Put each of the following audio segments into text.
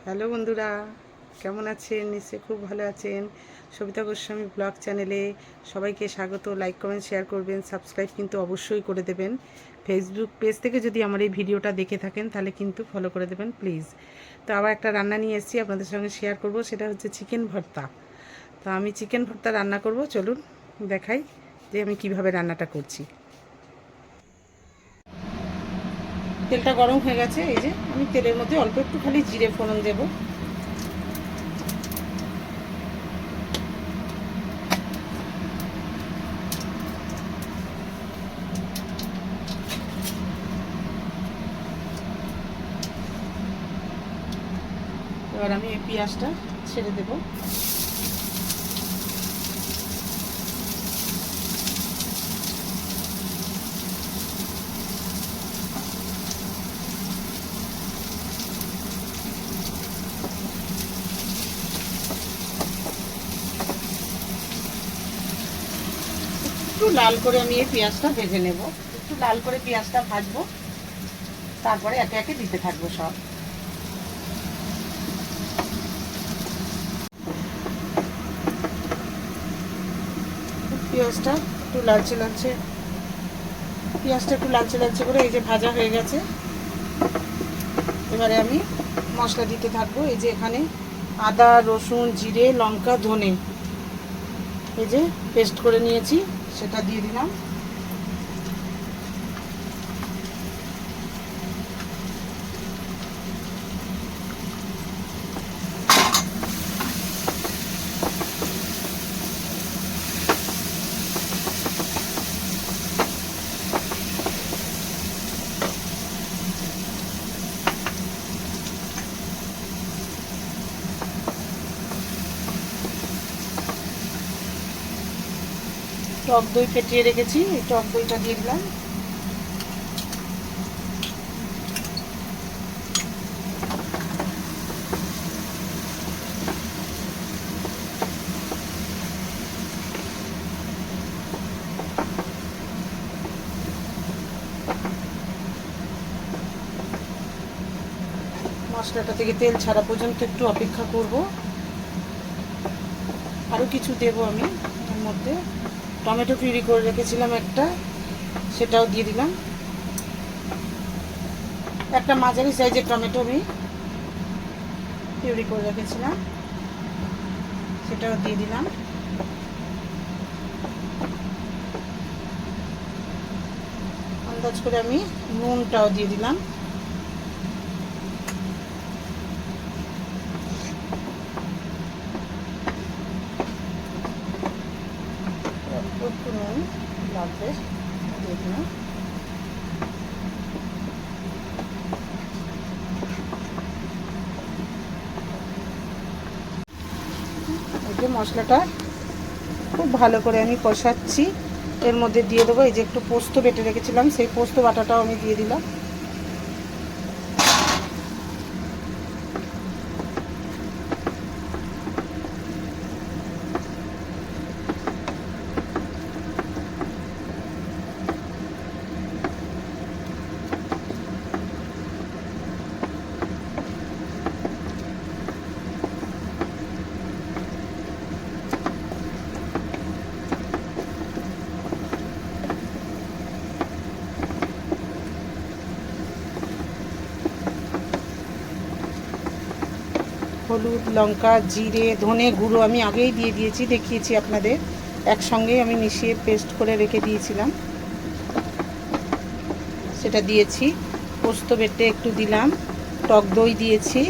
Hello বন্ধুরা, কেমন আছেন? নিশ্চয়ই খুব ভালো আছেন। সবিতা গোস্বামী ব্লগ চ্যানেলে সবাইকে স্বাগত। লাইক কমেন্ট শেয়ার করবেন, সাবস্ক্রাইব কিন্তু অবশ্যই করে দেবেন। ফেসবুক পেজ থেকে যদি আমার এই ভিডিওটা দেখে থাকেন তাহলে কিন্তু ফলো করে দেবেন প্লিজ। তো আবার একটা রান্না নিয়ে এসেছি, আপনাদের সঙ্গে শেয়ার করব। সেটা হচ্ছে চিকেন ভর্তা। তো আমি চিকেন ভর্তা রান্না করব, চলুন দেখাই যে আমি কিভাবে রান্নাটা করছি। তেলটা গরম হয়ে গেছে, এই যে আমি তেলের মধ্যে অল্প একটু খালি জিরে ফোড়ন দেবো। এবার আমি এই পেঁয়াজটা ছেড়ে দেব। একটু লাল করে আমি এই পেঁয়াজটা ভেজে নেব। একটু লাল করে পেঁয়াজটা ভাজবো, তারপরে একে একে দিতে থাকবো সব। পেঁয়াজটা একটু লালচে লালচে পেঁয়াজটা একটু লালচে লালচে করে এই যে ভাজা হয়ে গেছে। এবারে আমি মশলা দিতে থাকবো। এই যে এখানে আদা, রসুন, জিরে, লঙ্কা, ধনে এই যে পেস্ট করে নিয়েছি, সেটা দিয়ে দিলাম। টক দই ফেটিয়ে রেখেছি, এই টক দইটা দিয়ে দিলাম। মশলাটা থেকে তেল ছাড়া পর্যন্ত একটু অপেক্ষা করব। আরও কিছু দেব আমি এর মধ্যে। টমেটো পিউরি করে রেখেছিলাম একটা, সেটাও দিয়ে দিলাম। একটা মাঝারি সাইজের টমেটো আমি পিউরি করে রেখেছিলাম, সেটাও দিয়ে দিলাম। আন্দাজ করে আমি নুনটাও দিয়ে দিলাম। একটু নুন লাগবে, দিয়ে দিলাম। এই যে মশলাটা খুব ভালো করে আমি কষাচ্ছি। এর মধ্যে দিয়ে দেবো এই যে একটু পোস্ত বেটে রেখেছিলাম, সেই পোস্ত বাটাটাও আমি দিয়ে দিলাম। হলুদ, লঙ্কা, জিরে, ধনে গুঁড়ো আমি আগেই দিয়ে দিয়েছি, দেখিয়েছি আপনাদের। একসঙ্গেই আমি মিশিয়ে পেস্ট করে রেখে দিয়েছিলাম, সেটা দিয়েছি। পোস্ত বেটে একটু দিলাম, টক দই দিয়েছি।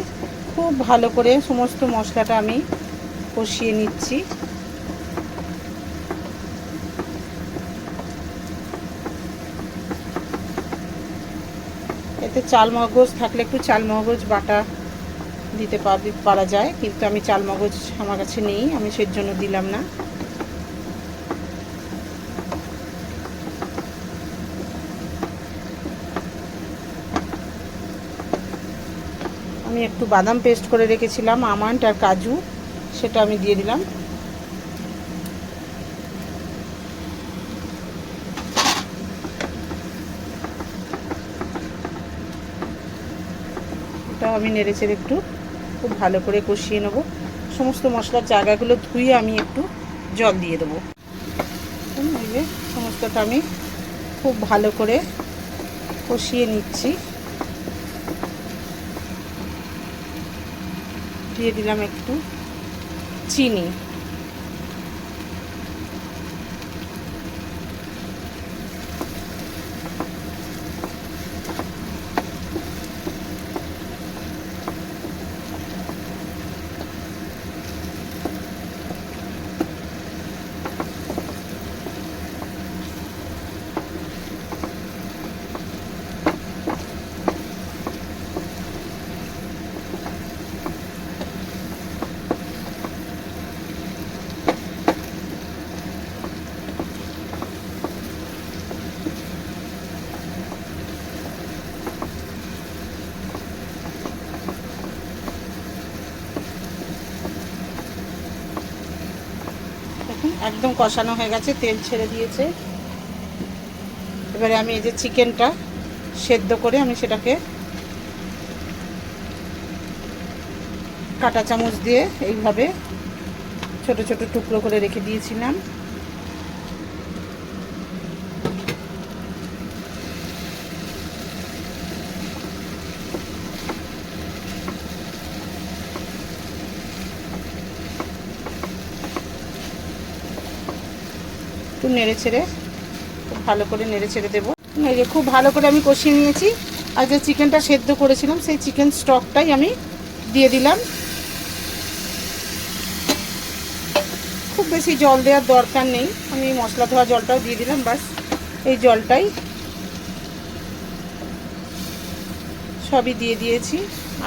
খুব ভালো করে সমস্ত মশলাটা আমি কষিয়ে নিচ্ছি। এতে চাল মগজ থাকলে একটু চাল মগজ বাটা দিতে পারা যায়, কিন্তু আমি চাল মগজ আমার কাছে নেই, আমি সেই জন্য দিলাম না। আমি একটু বাদাম পেস্ট করে রেখেছিলাম, আমন্ড আর কাজু, সেটা আমি দিয়ে দিলাম। এটা আমি নেড়েচেড়ে একটু খুব ভালো করে কষিয়ে নেব। সমস্ত মশলার জায়গাগুলো ধুয়ে আমি একটু জল দিয়ে দেবো। সমস্তটা আমি খুব ভালো করে কষিয়ে নিচ্ছি। দিয়ে দিলাম একটু চিনি। একদম কষানো হয়ে গেছে, তেল ছেড়ে দিয়েছে। এবারে আমি এই যে চিকেনটা সেদ্ধ করে আমি সেটাকে কাঁটা চামচ দিয়ে এইভাবে ছোট ছোট টুকরো করে রেখে দিয়েছিলাম। একটু নেড়ে ছেড়ে খুব ভালো করে নেড়ে ছেড়ে দেবো। এই যে খুব ভালো করে আমি কষিয়ে নিয়েছি। আর যে চিকেনটা সেদ্ধ করেছিলাম সেই চিকেন স্টকটাই আমি দিয়ে দিলাম। খুব বেশি জল দেওয়ার দরকার নেই, আমি মশলা ধোয়া জলটাও দিয়ে দিলাম, বাস এই জলটাই সবই দিয়ে দিয়েছি।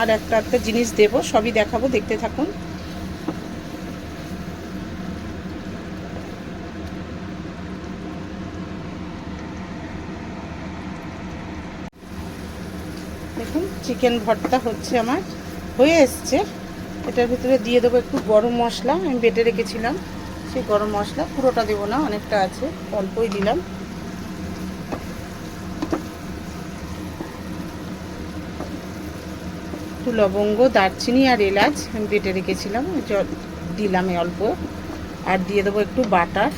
আর একটা জিনিস দেব, সবই দেখাবো, দেখতে থাকুন। দেখুন চিকেন ভর্তা হচ্ছে আমার, হয়ে এসছে। এটার ভিতরে দিয়ে দেবো একটু গরম মশলা, আমি বেটে রেখেছিলাম সেই গরম মশলা। পুরোটা দেবো না, অনেকটা আছে, অল্পই দিলাম। একটু লবঙ্গ, দারচিনি আর এলাচ আমি বেটে রেখেছিলাম, দিলাম অল্প। আর দিয়ে দেবো একটু বাটার।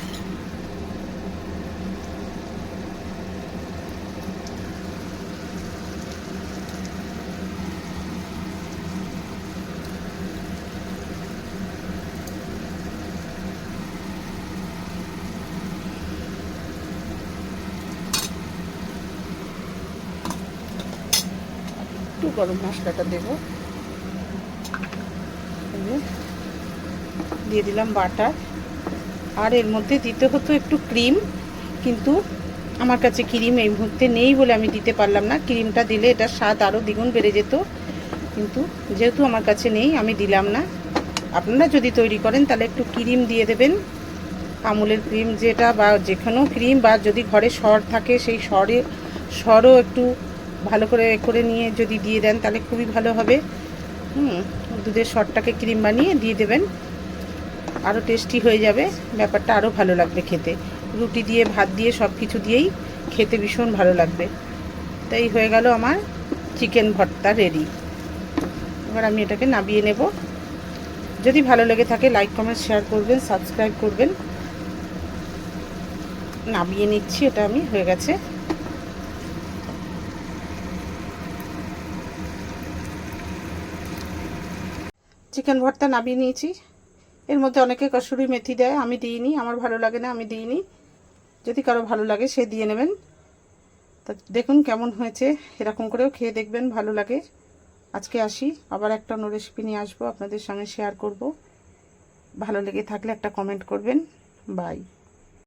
একটু গরম মশলাটা দেবো, দিয়ে দিলাম বাটার। আর এর মধ্যে দিতে হতো একটু ক্রিম, কিন্তু আমার কাছে ক্রিম এই মুহূর্তে নেই বলে আমি দিতে পারলাম না। ক্রিমটা দিলে এটার স্বাদ আরও দ্বিগুণ বেড়ে যেত, কিন্তু যেহেতু আমার কাছে নেই আমি দিলাম না। আপনারা যদি তৈরি করেন তাহলে একটু ক্রিম দিয়ে দেবেন, আমুলের ক্রিম যেটা, বা যে কোনো ক্রিম, বা যদি ঘরে সর থাকে সেই সরও একটু ভালো করে নিয়ে যদি দিয়ে দেন তাহলে খুবই ভালো হবে। দুধের সরটাকে ক্রিম বানিয়ে দিয়ে দেবেন, আরও টেস্টি হয়ে যাবে, ব্যাপারটা আরও ভালো লাগবে খেতে। রুটি দিয়ে, ভাত দিয়ে, সব কিছু দিয়েই খেতে ভীষণ ভালো লাগবে। তাই হয়ে গেল আমার চিকেন ভর্তা রেডি। এবার আমি এটাকে নামিয়ে নেব। যদি ভালো লেগে থাকে লাইক কমেন্ট শেয়ার করবেন, সাবস্ক্রাইব করবেন। নামিয়ে নিচ্ছি, এটা আমি হয়ে গেছে। চিকেন ভর্তা নামিয়ে নিয়েছি। এর মধ্যে অনেকে কসুরি মেথি দেয়, আমি দিইনি, আমার ভালো লাগে না, আমি দিইনি। যদি কারো ভালো লাগে সে দিয়ে নেবেন। তা দেখুন কেমন হয়েছে, এরকম করেও খেয়ে দেখবেন, ভালো লাগে। আজকে আসি, আবার একটা অন্য রেসিপি নিয়ে আসবো, আপনাদের সঙ্গে শেয়ার করব। ভালো লেগে থাকলে একটা কমেন্ট করবেন। বাই।